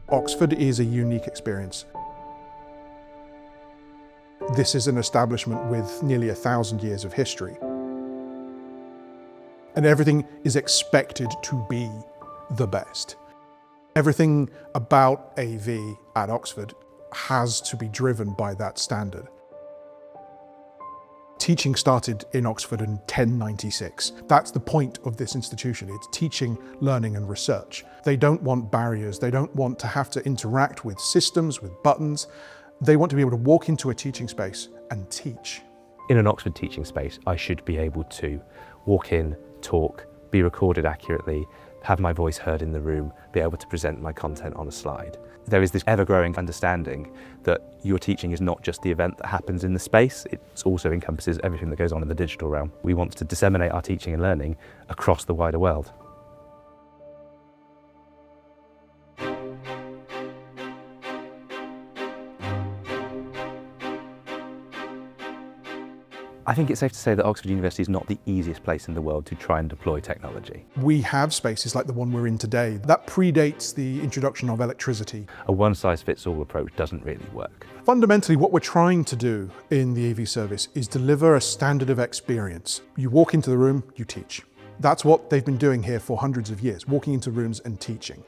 Oxford is a unique experience. This is an establishment with nearly 1,000 years of history. And everything is expected to be the best. Everything about AV at Oxford has to be driven by that standard. Teaching started in Oxford in 1096. That's the point of this institution. It's teaching, learning and research. They don't want barriers. They don't want to have to interact with systems, with buttons. They want to be able to walk into a teaching space and teach. In an Oxford teaching space, I should be able to walk in, talk, be recorded accurately, have my voice heard in the room, be able to present my content on a slide. There is this ever-growing understanding that your teaching is not just the event that happens in the space, it also encompasses everything that goes on in the digital realm. We want to disseminate our teaching and learning across the wider world. I think it's safe to say that Oxford University is not the easiest place in the world to try and deploy technology. We have spaces like the one we're in today. That predates the introduction of electricity. A one-size-fits-all approach doesn't really work. Fundamentally, what we're trying to do in the AV service is deliver a standard of experience. You walk into the room, you teach. That's what they've been doing here for hundreds of years, walking into rooms and teaching.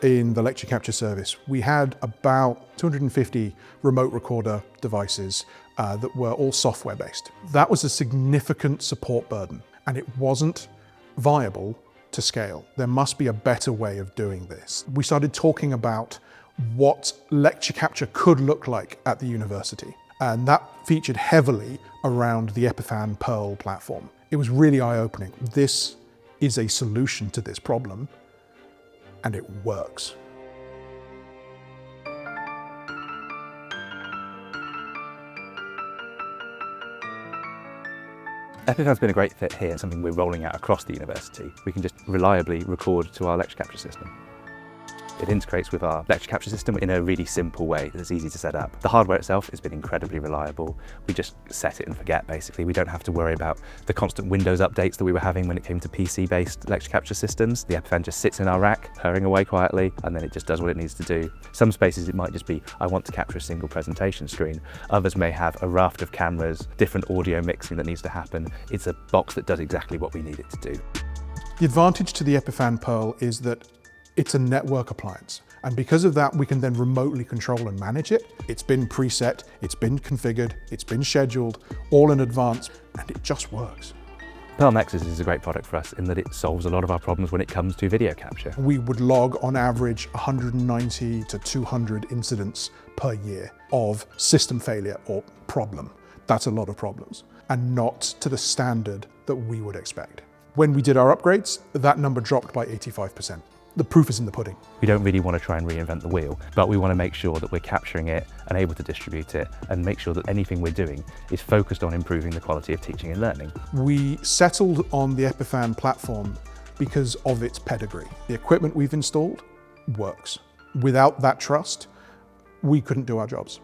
In the lecture capture service, we had about 250 remote recorder devices that were all software-based. That was a significant support burden, and it wasn't viable to scale. There must be a better way of doing this. We started talking about what lecture capture could look like at the university, and that featured heavily around the Epiphan Pearl platform. It was really eye-opening. This is a solution to this problem, and it works. Epiphan's been a great fit here, something we're rolling out across the university. We can just reliably record to our lecture capture system. It integrates with our lecture capture system in a really simple way that's easy to set up. The hardware itself has been incredibly reliable. We just set it and forget, basically. We don't have to worry about the constant Windows updates that we were having when it came to PC-based lecture capture systems. The Epiphan just sits in our rack, purring away quietly, and then it just does what it needs to do. Some spaces it might just be, I want to capture a single presentation screen. Others may have a raft of cameras, different audio mixing that needs to happen. It's a box that does exactly what we need it to do. The advantage to the Epiphan Pearl is that it's a network appliance. And because of that, we can then remotely control and manage it. It's been preset, it's been configured, it's been scheduled, all in advance, and it just works. Pearl Nexus is a great product for us in that it solves a lot of our problems when it comes to video capture. We would log on average 190 to 200 incidents per year of system failure or problem. That's a lot of problems, and not to the standard that we would expect. When we did our upgrades, that number dropped by 85%. The proof is in the pudding. We don't really want to try and reinvent the wheel, but we want to make sure that we're capturing it and able to distribute it and make sure that anything we're doing is focused on improving the quality of teaching and learning. We settled on the Epiphan platform because of its pedigree. The equipment we've installed works. Without that trust, we couldn't do our jobs.